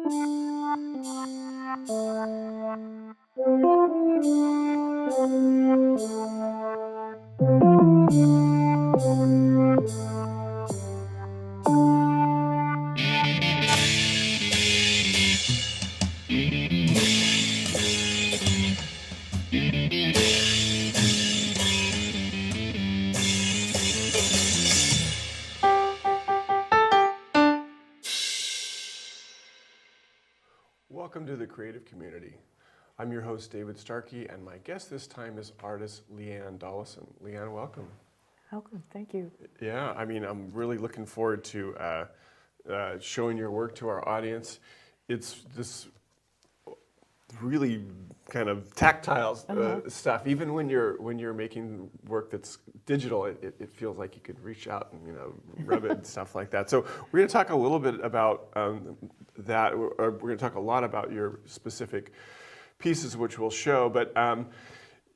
Welcome to the creative community. I'm your host, David Starkey, and my guest this time is artist Lee Anne Dollison. Lee Anne, welcome. Welcome, thank you. Yeah, I mean, I'm really looking forward to showing your work to our audience. It's this really kind of tactile stuff. Even when you're making work that's digital, it feels like you could reach out and rub it and stuff like that. So we're going to talk a little bit about that. We're going to talk a lot about your specific pieces, which we'll show. But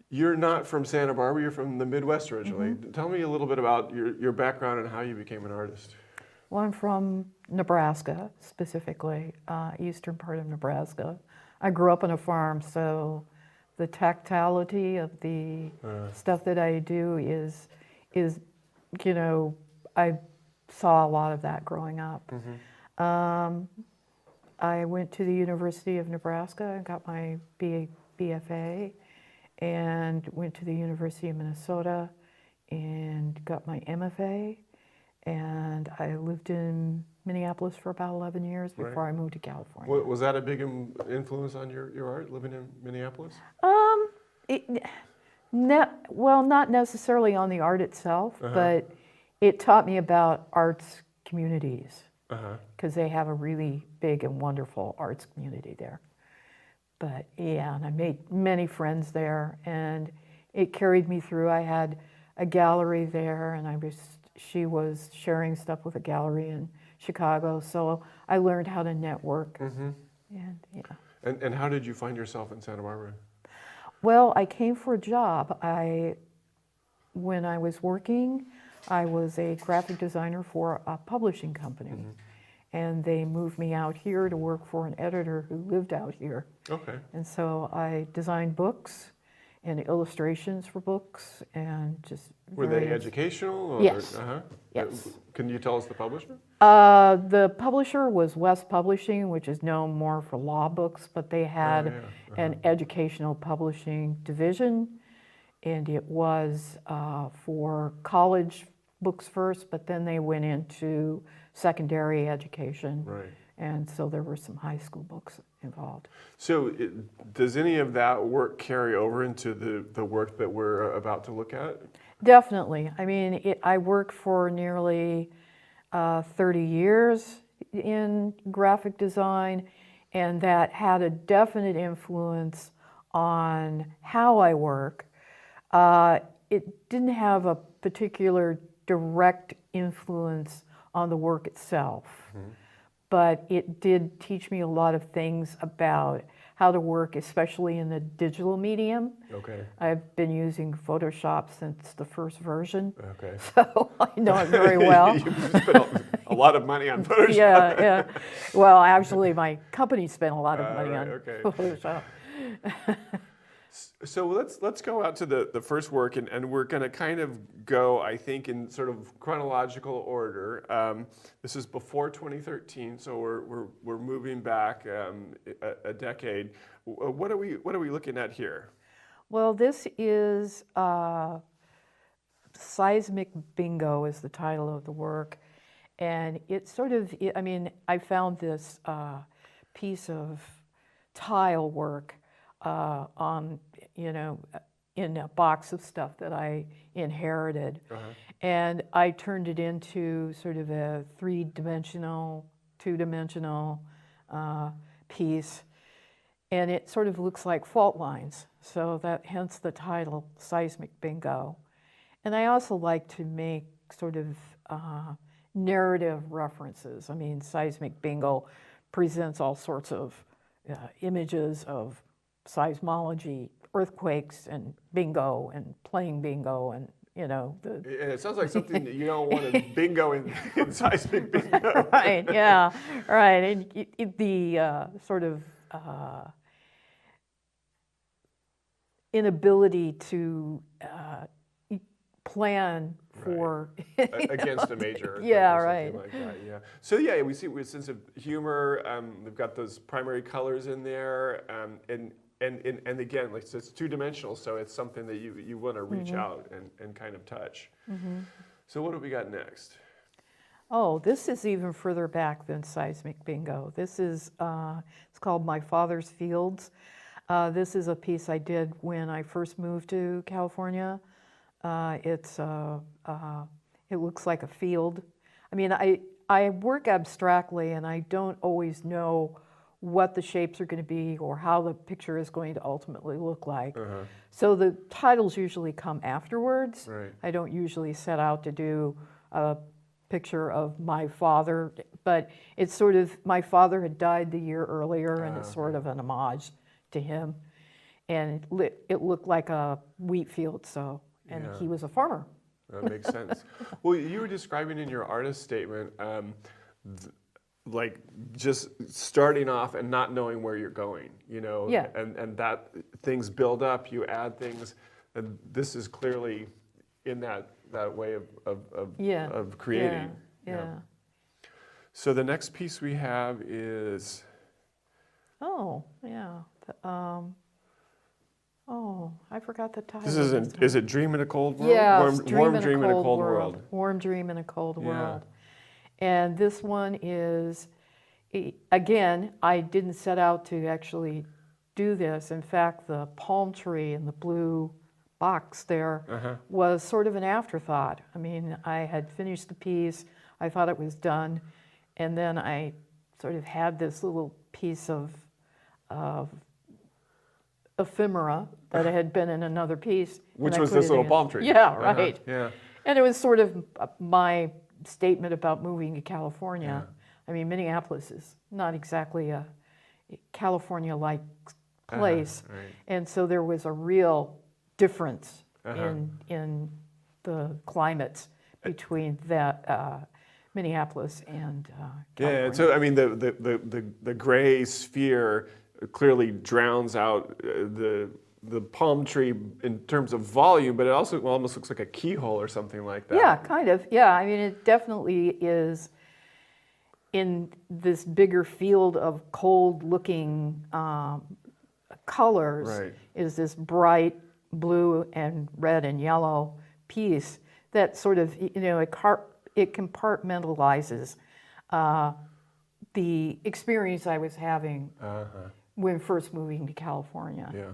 you're not from Santa Barbara. You're from the Midwest originally. Mm-hmm. Tell me a little bit about your background and how you became an artist. Well, I'm from Nebraska, specifically, eastern part of Nebraska. I grew up on a farm, so the tactility of the stuff that I do is, I saw a lot of that growing up. Mm-hmm. I went to the University of Nebraska and got my BFA, and went to the University of Minnesota and got my MFA, and I lived in Minneapolis for about 11 years before I moved to California. Was that a big influence on your art, living in Minneapolis? Well, not necessarily on the art itself, but it taught me about arts communities, because they have a really big and wonderful arts community there. But yeah, and I made many friends there, and it carried me through. I had a gallery there, and she was sharing stuff with a gallery in Chicago, so I learned how to network. Mm-hmm. And how did you find yourself in Santa Barbara? Well, I came for a job. When I was working, I was a graphic designer for a publishing company. Mm-hmm. And they moved me out here to work for an editor who lived out here. Okay. And so I designed books and illustrations for books, and just Were they educational? Or, yes. Yes. Can you tell us the publisher? The publisher was West Publishing, which is known more for law books, but they had an educational publishing division, and it was for college books first, but then they went into secondary education. Right. And so there were some high school books involved. So does any of that work carry over into the work that we're about to look at? Definitely. I mean, I worked for nearly 30 years in graphic design, and that had a definite influence on how I work. It didn't have a particular direct influence on the work itself. Mm-hmm. But it did teach me a lot of things about how to work, especially in the digital medium. Okay. I've been using Photoshop since the first version. Okay. So I know it very well. You've spent a lot of money on Photoshop. Yeah. Well, actually, my company spent a lot of money on Photoshop. So let's go out to the first work, and we're going to kind of go, I think, in sort of chronological order. This is before 2013, so we're moving back a decade. What are we looking at here? Well, this is Seismic Bingo is the title of the work, and it's sort of, I mean, I found this piece of tile work in a box of stuff that I inherited. And I turned it into sort of a two-dimensional piece. And it sort of looks like fault lines. So hence the title, Seismic Bingo. And I also like to make sort of narrative references. I mean, Seismic Bingo presents all sorts of images of seismology, earthquakes, and bingo, and playing bingo, and you know. And it sounds like something that you don't want to bingo in seismic bingo. Right, yeah, right. And the sort of inability to plan for against a major earthquake Yeah, or right. something like that. Yeah. So yeah, we see with a sense of humor. We've got those primary colors in there, and again, like it's two-dimensional, so it's something that you want to reach out and kind of touch. So what do we got next? Oh, this is even further back than seismic bingo. This is it's called My Father's Fields. This is a piece I did when I first moved to California. It looks like a field. I mean, I work abstractly, and I don't always know what the shapes are going to be or how the picture is going to ultimately look like. So the titles usually come afterwards. Right. I don't usually set out to do a picture of my father, but it's sort of, my father had died the year earlier, and it's sort of an homage to him. And it looked like a wheat field, so, and he was a farmer. That makes sense. Well, you were describing in your artist statement, like just starting off and not knowing where you're going, you know, Yeah. and that things build up, you add things, and this is clearly in that way of creating. Yeah. So the next piece we have is, Oh, yeah. Oh, I forgot the title. this is it Dream in a Cold World? Yeah, Warm Dream in a Cold World. Warm Dream in a Cold Yeah. World. And this one is, again, I didn't set out to actually do this. In fact, the palm tree and the blue box there was sort of an afterthought. I mean, I had finished the piece, I thought it was done, and then I sort of had this little piece of ephemera that had been in another piece. Which and I was put this it little in. palm tree. Yeah, right. Yeah. And it was sort of my statement about moving to California. I mean, Minneapolis is not exactly a California-like place. Right. And so there was a real difference in the climates between that Minneapolis and California. Yeah, so I mean, the gray sphere clearly drowns out the palm tree in terms of volume, but it also almost looks like a keyhole or something like that. Yeah, kind of. Yeah, I mean, it definitely is in this bigger field of cold-looking colors. Right. Is this bright blue and red and yellow piece that sort of, you know, it compartmentalizes the experience I was having when first moving to California. Yeah.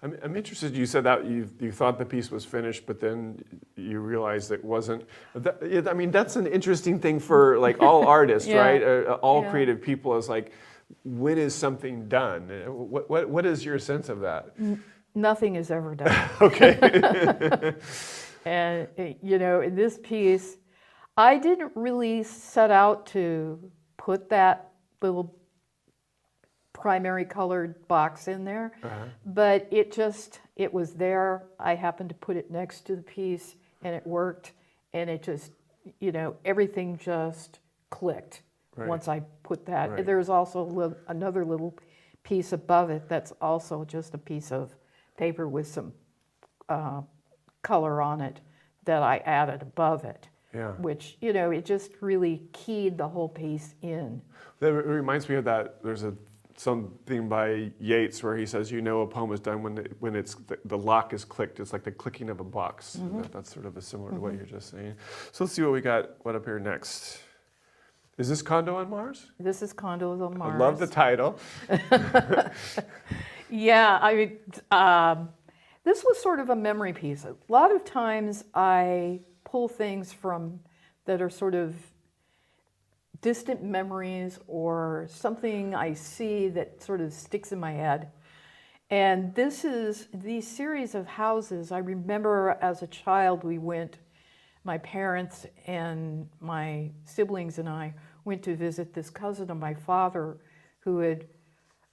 I'm interested, you said that you thought the piece was finished, but then you realized it wasn't. I mean, that's an interesting thing for like all artists, right? All creative people is like, when is something done? What is your sense of that? Nothing is ever done. Okay. And, you know, in this piece, I didn't really set out to put that little primary colored box in there, but it was there. I happened to put it next to the piece, and it worked, and it just, you know, everything just clicked once I put that. Right. There's also another little piece above it that's also just a piece of paper with some color on it that I added above it. Yeah. Which, you know, it just really keyed the whole piece in. That reminds me of that. There's something by Yeats where he says, you know, a poem is done when it's the lock is clicked. It's like the clicking of a box. That's sort of similar to what you're just saying. So let's see what we got. What up here next? Is this Condo on Mars? This is Condos on Mars. I love the title. Yeah, I mean, this was sort of a memory piece. A lot of times I pull things from that are sort of distant memories or something I see that sort of sticks in my head. And these series of houses, I remember as a child my parents and my siblings and I went to visit this cousin of my father who had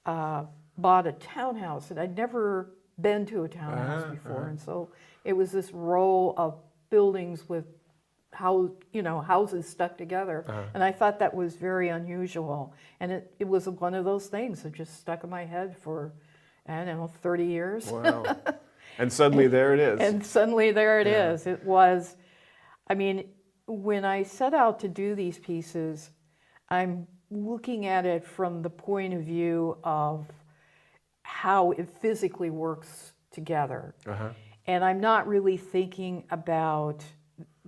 bought a townhouse, and I'd never been to a townhouse before. And so it was this row of buildings with houses stuck together. And I thought that was very unusual. And it was one of those things that just stuck in my head for, I don't know, 30 years. Wow. And suddenly there it is. And suddenly there it is. It was, I mean, when I set out to do these pieces, I'm looking at it from the point of view of how it physically works together. And I'm not really thinking about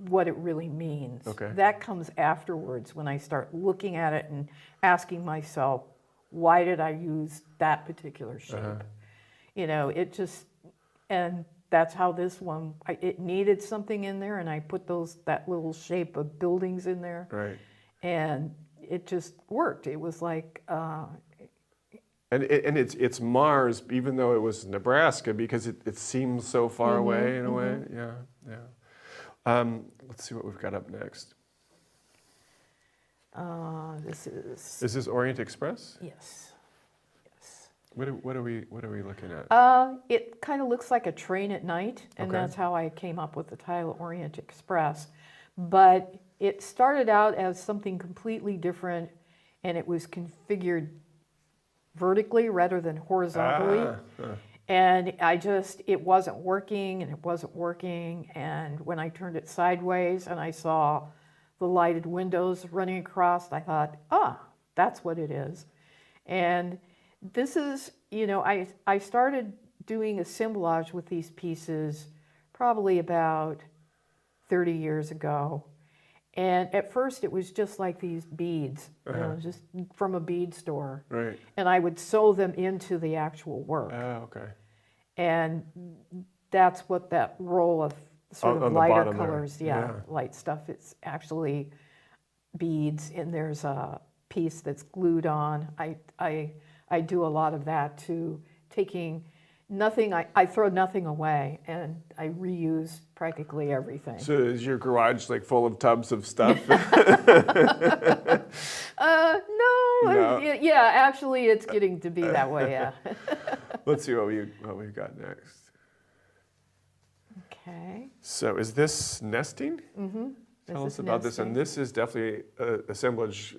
what it really means. Okay. That comes afterwards when I start looking at it and asking myself, why did I use that particular shape? It just, and that's how this one, it needed something in there, and I put that little shape of buildings in there. Right. And it just worked. It was like... And it's Mars, even though it was Nebraska, because it seems so far away in a way. Yeah. Let's see what we've got up next. Is this Orient Express? Yes. What are we looking at? It kind of looks like a train at night, and Okay. that's how I came up with the title Orient Express. But it started out as something completely different, and it was configured vertically rather than horizontally. And it wasn't working, and when I turned it sideways and I saw the lighted windows running across, I thought, that's what it is. And this is, I started doing assemblage with these pieces probably about 30 years ago. And at first it was just like these beads, just from a bead store. Right. And I would sew them into the actual work. Oh, okay. And that's what that roll of sort of On the lighter bottom there. colors, light stuff, it's actually beads, and there's a piece that's glued on. I do a lot of that too, taking nothing, I throw nothing away, and I reuse practically everything. So is your garage like full of tubs of stuff? No. Yeah, actually it's getting to be that way, yeah. Let's see what we've got next. Okay. So is this nesting? Mm-hmm. Tell us about this. And this is definitely assemblage.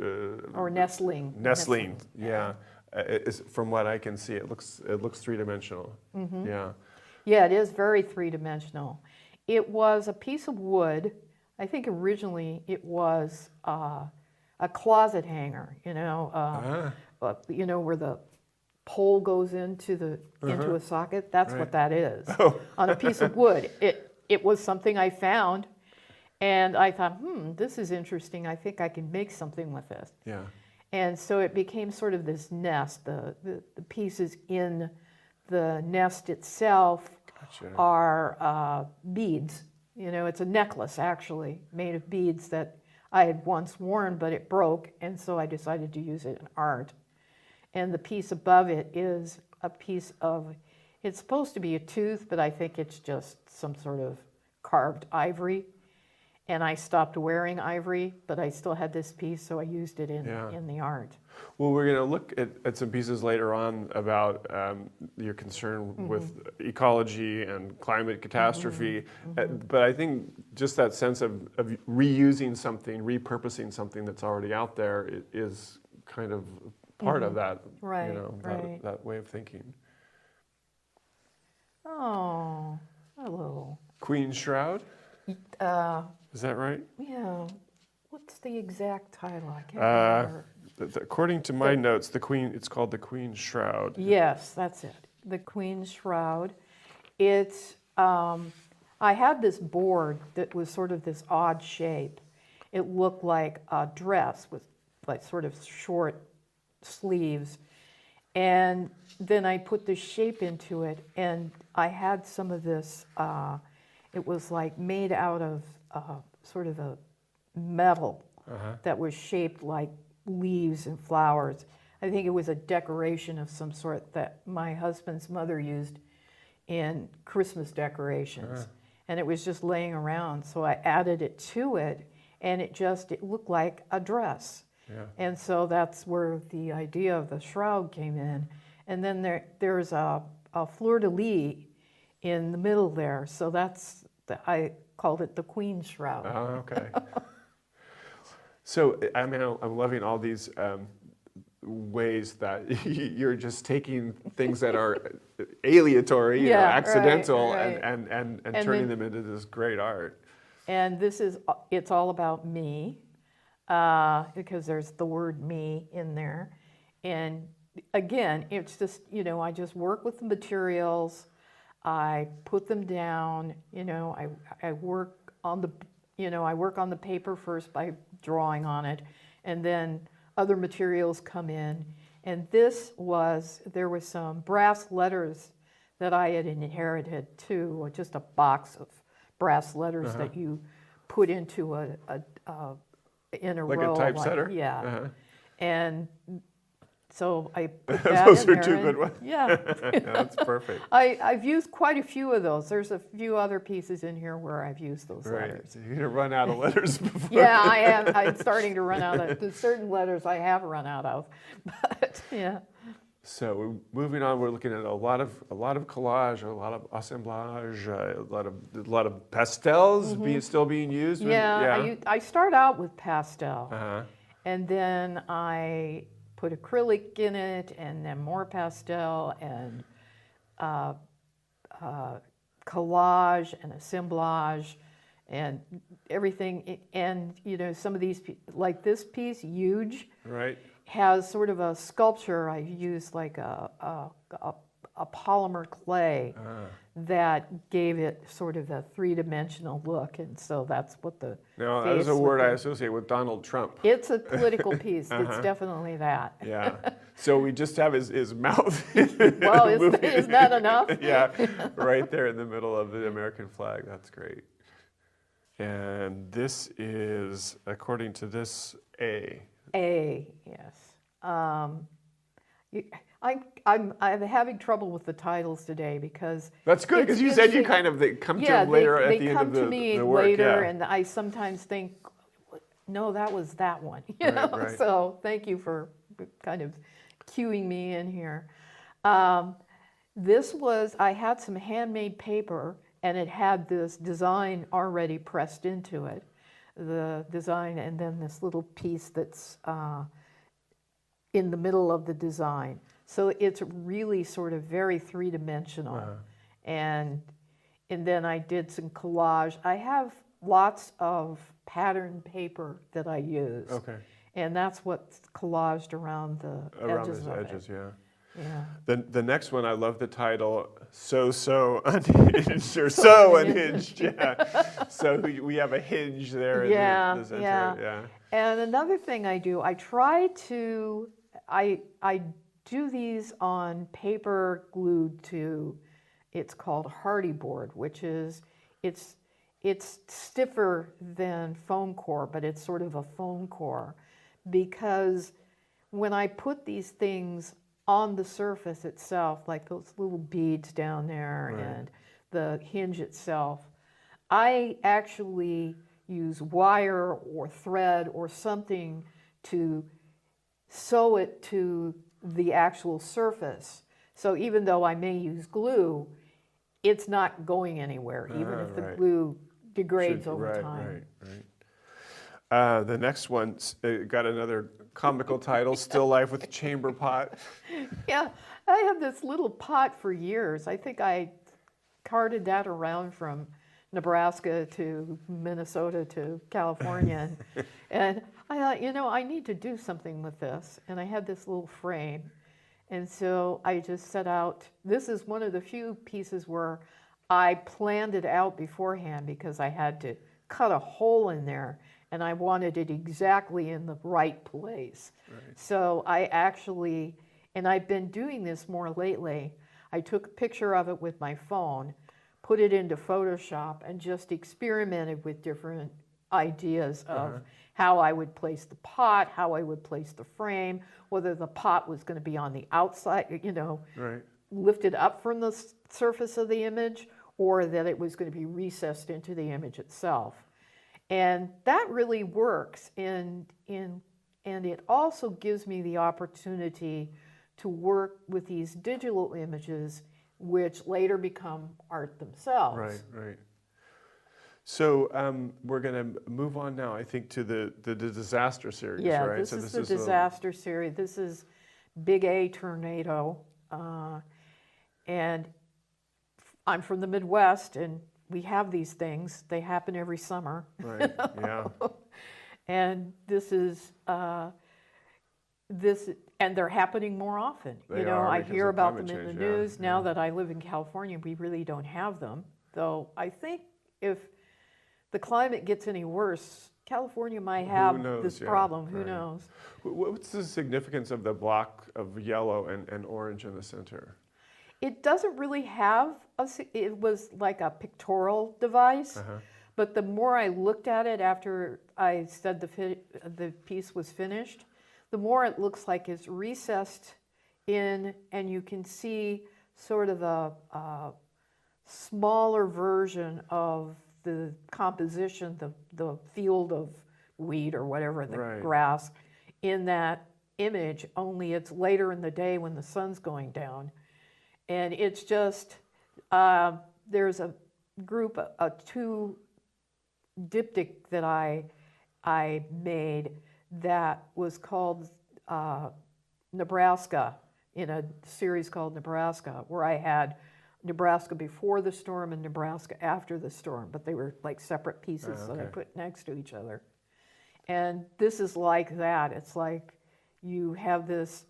Or nestling. Nestling, yeah. From what I can see, it looks three-dimensional. Mm-hmm. Yeah. Yeah, it is very three-dimensional. It was a piece of wood. I think originally it was a closet hanger, where the pole goes into a socket. That's Right. what that is. Oh. On a piece of wood. It was something I found, and I thought, this is interesting. I think I can make something with this. Yeah. And so it became sort of this nest. The pieces in the nest itself Gotcha. are beads. It's a necklace, actually, made of beads that I had once worn, but it broke, and so I decided to use it in art. And the piece above it is a piece of, it's supposed to be a tooth, but I think it's just some sort of carved ivory. And I stopped wearing ivory, but I still had this piece, so I used it in the art. Well, we're going to look at some pieces later on about your concern with ecology and climate catastrophe. But I think just that sense of reusing something, repurposing something that's already out there is kind of part of that, Right, that way of thinking. Oh, hello. Queen's Shroud? Is that right? Yeah. What's the exact title? I can't remember. According to my notes, it's called the Queen's Shroud. Yes, that's it. The Queen's Shroud. It's, I had this board that was sort of this odd shape. It looked like a dress with like sort of short sleeves. And then I put the shape into it, and I had some of this, it was like made out of sort of a metal that was shaped like leaves and flowers. I think it was a decoration of some sort that my husband's mother used in Christmas decorations. And it was just laying around, so I added it to it, and it looked like a dress. Yeah. And so that's where the idea of the shroud came in. And then there's a fleur-de-lis in the middle there, so called it the Queen's Shroud. Oh, okay. So, I mean, I'm loving all these ways that you're just taking things that are aleatory, you know, Yeah, accidental, right. and turning them into this great art. And it's all about me, because there's the word me in there. And again, it's just, you know, I just work with the materials, I put them down, you know, I work on the, you know, I work on the paper first by drawing on it, and then other materials come in. And there was some brass letters that I had inherited too, or just a box of brass letters that you put into in a Like row. a typesetter? Yeah. And so I put that Those in are there, two good ones. Yeah. Yeah, that's perfect. I've used quite a few of those. There's a few other pieces in here where I've used those Right. letters. You're gonna run out of letters before. Yeah, I am. I'm starting to run out of, there's certain letters I have run out of, but yeah. So moving on, we're looking at a lot of collage, a lot of assemblage, a lot of pastels still being used. Yeah, I start out with pastel, Uh-huh. and then I put acrylic in it, and then more pastel, and collage and assemblage, and everything. And you know, some of these, like this piece, huge, Right. has sort of a sculpture. I used like a polymer clay that gave it sort of a three-dimensional look, and so that's what the Now, that is a word I associate with Donald Trump. It's a political piece. It's definitely that. Yeah. So we just have his mouth. Well, is that enough? Yeah, right there in the middle of the American flag. That's great. And this is, according to this, A. A, yes. I'm having trouble with the titles today because That's good, because you said you kind of they come to them later at the end of the work. They come to me later, and I sometimes think, no, that was that one. You know? Right. So thank you for kind of cueing me in here. I had some handmade paper, and it had this design already pressed into it. The design, and then this little piece that's in the middle of the design. So it's really sort of very three-dimensional. And then I did some collage. I have lots of pattern paper that I use. Okay. And that's what's collaged around the edges of it. Yeah. Yeah. The next one, I love the title, So Unhinged, or So Unhinged, yeah. So we have a hinge there in the center. Yeah. And another thing I do, I do these on paper glued to, it's called hardy board, which is, it's stiffer than foam core, but it's sort of a foam core, because when I put these things on the surface itself, like those little beads down there and the hinge itself, I actually use wire or thread or something to sew it to the actual surface. So even though I may use glue, it's not going anywhere, even if the glue degrades over time. Right. The next one got another comical title, Still Life with Chamber Pot. Yeah, I had this little pot for years. I think I carted that around from Nebraska to Minnesota to California. And I thought, you know, I need to do something with this. And I had this little frame. And so I just set out. This is one of the few pieces where I planned it out beforehand, because I had to cut a hole in there, and I wanted it exactly in the right place. So I actually, and I've been doing this more lately, I took a picture of it with my phone, put it into Photoshop, and just experimented with different ideas of how I would place the pot, how I would place the frame, whether the pot was going to be on the outside, you know, lifted up from the surface of the image, or that it was going to be recessed into the image itself. And that really works, and it also gives me the opportunity to work with these digital images, which later become art themselves. Right. So we're going to move on now, I think, to the disaster series, Yeah, right? this So is the disaster series. This is Big A tornado. And I'm from the Midwest, and we have these things. They happen every summer. Right, yeah. And this is, and they're happening more often. They You know, are I because hear of about climate them in the change, yeah, news. Now yeah. that I live in California, we really don't have them. Though I think if the climate gets any worse, California might have knows, this yeah, problem. Who right. knows? What's the significance of the block of yellow and orange in the center? It doesn't really have it was like a pictorial device, but the more I looked at it after I said the piece was finished, the more it looks like it's recessed in, and you can see sort of a smaller version of the composition, the field of wheat or whatever, the Right. grass, in that image, only it's later in the day when the sun's going down. And it's just, there's a group, a two diptych that I made that was called Nebraska, in a series called Nebraska, where I had Nebraska before the storm and Nebraska after the storm, but they were like separate pieces that I put next to each other. And this is like that. It's like you have this,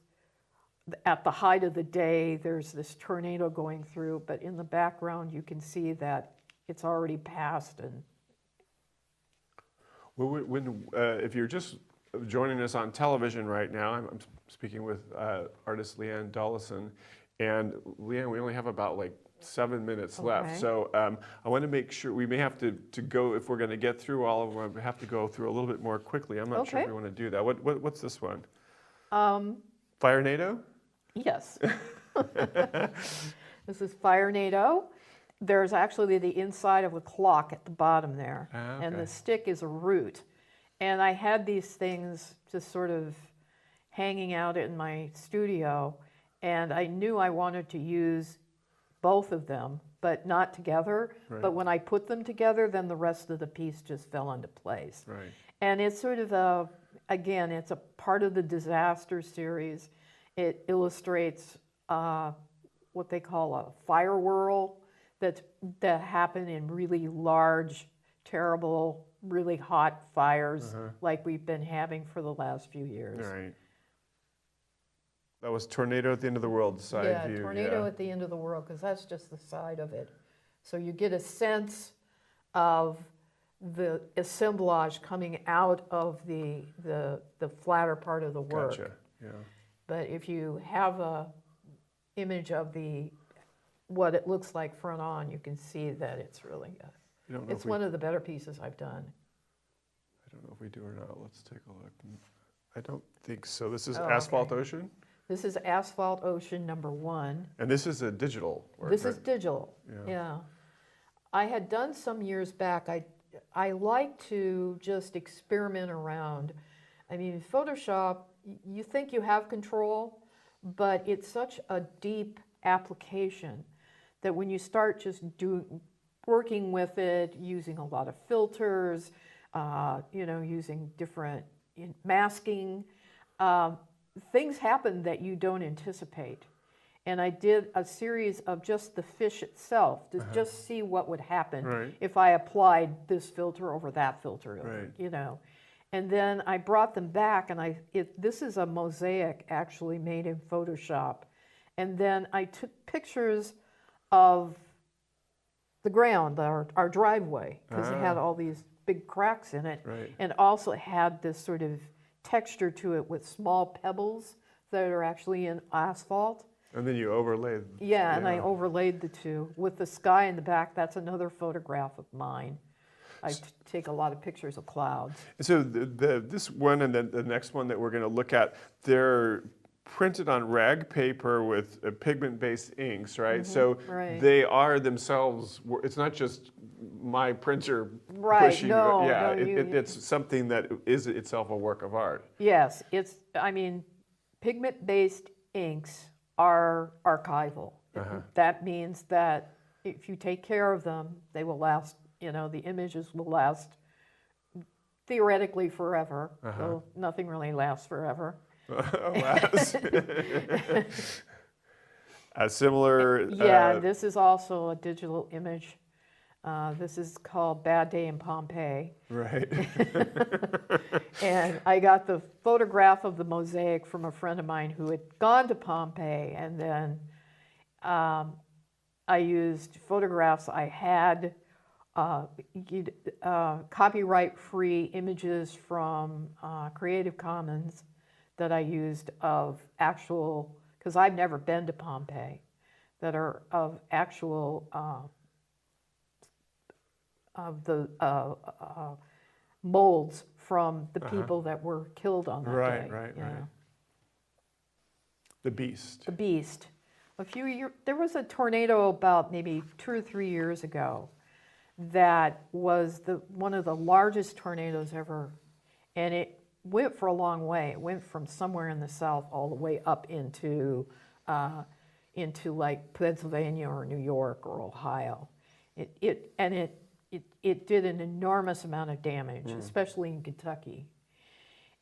at the height of the day, there's this tornado going through, but in the background you can see that it's already passed. And if you're just joining us on television right now, I'm speaking with artist Lee Anne Dollison, and Lee Anne, we only have about like 7 minutes left, so I want to make sure we may have to go, if we're going to get through all of them, we have to go through a little bit more quickly. I'm not sure if we want to do that. What's this one? Firenado? Yes. This is Firenado. There's actually the inside of a clock at the bottom there, and the stick is a root. And I had these things just sort of hanging out in my studio, and I knew I wanted to use both of them, but not together. Right. But when I put them together, then the rest of the piece just fell into place. Right. And it's sort of again, it's a part of the disaster series. It illustrates what they call a fire whirl that happen in really large, terrible, really hot fires like we've been having for the last few years. Right. That was Tornado at the End of the World side view. Tornado at the End of the World, because that's just the side of it. So you get a sense of the assemblage coming out of the flatter part of the work. Gotcha. Yeah. But if you have a image of what it looks like front on, you can see that it's really it's one of the better pieces I've done. I don't know if we do or not. Let's take a look. I don't think so. This is Asphalt Ocean? This is Asphalt Ocean #1. And this is a digital work, This right? is digital, yeah. I had done some years back, I like to just experiment around. I mean, Photoshop, you think you have control, but it's such a deep application that when you start just working with it, using a lot of filters, using different masking, things happen that you don't anticipate. And I did a series of just the fish itself to just see what would happen if I applied this filter over that filter, And then I brought them back, and this is a mosaic actually made in Photoshop. And then I took pictures of the ground, our driveway, because it had all these big cracks in it, and also had this sort of texture to it with small pebbles that are actually in asphalt. And then you overlaid. Yeah, and I overlaid the two. With the sky in the back, that's another photograph of mine. I take a lot of pictures of clouds. So this one and then the next one that we're going to look at, they're printed on rag paper with pigment-based inks, right? So they are themselves, it's not just my printer pushing. It's something that is itself a work of art. Yes, pigment-based inks are archival. That means that if you take care of them, they will last you know, the images will last theoretically forever, though nothing really lasts forever. Alas. A similar. Yeah, this is also a digital image. This is called Bad Day in Pompeii. Right. And I got the photograph of the mosaic from a friend of mine who had gone to Pompeii, and then I used photographs I had, copyright-free images from Creative Commons that I used of actual, because I've never been to Pompeii, that are of actual of the molds from the people that were killed on that day. Right. Yeah. The Beast. The Beast. There was a tornado about maybe 2 or 3 years ago that was one of the largest tornadoes ever, and it went for a long way. It went from somewhere in the south all the way up into like Pennsylvania or New York or Ohio. It did an enormous amount of damage, especially in Kentucky.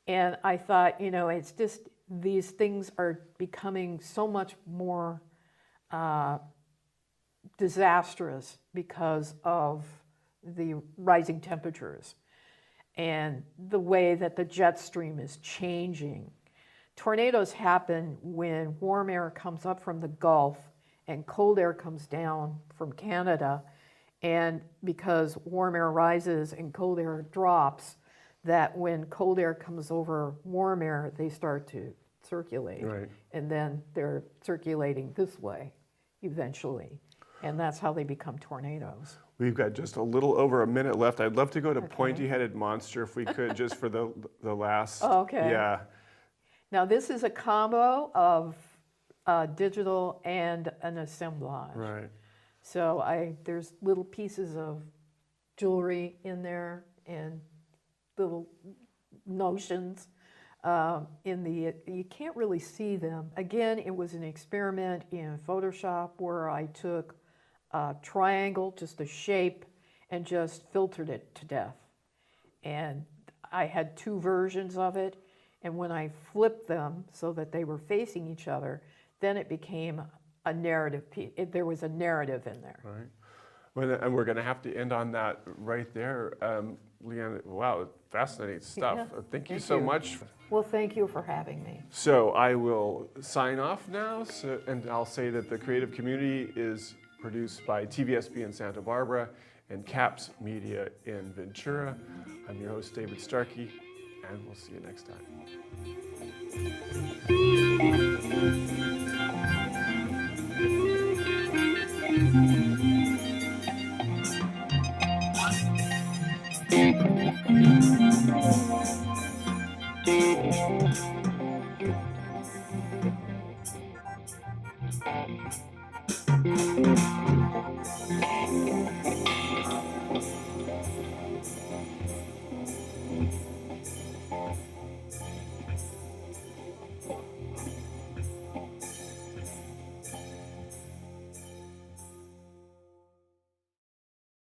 And I thought, you know, it's just these things are becoming so much more disastrous because of the rising temperatures and the way that the jet stream is changing. Tornadoes happen when warm air comes up from the Gulf and cold air comes down from Canada. And because warm air rises and cold air drops, that when cold air comes over warm air, they start to circulate. Right. And then they're circulating this way eventually. And that's how they become tornadoes. We've got just a little over a minute left. I'd love to go to Pointy-Headed Monster if we could, just for the last. Oh, okay. Yeah. Now this is a combo of digital and an assemblage. Right. So there's little pieces of jewelry in there and little notions you can't really see them. Again, it was an experiment in Photoshop where I took a triangle, just a shape, and just filtered it to death. And I had 2 versions of it, and when I flipped them so that they were facing each other, then it became a narrative piece. There was a narrative in there. Right. Well, and we're going to have to end on that right there. Leanne, wow, fascinating stuff. Yeah. Thank you so much. Well, thank you for having me. So I will sign off now, and I'll say that the creative community is produced by TVSB in Santa Barbara and CAPS Media in Ventura. I'm your host, David Starkey, and we'll see you next time.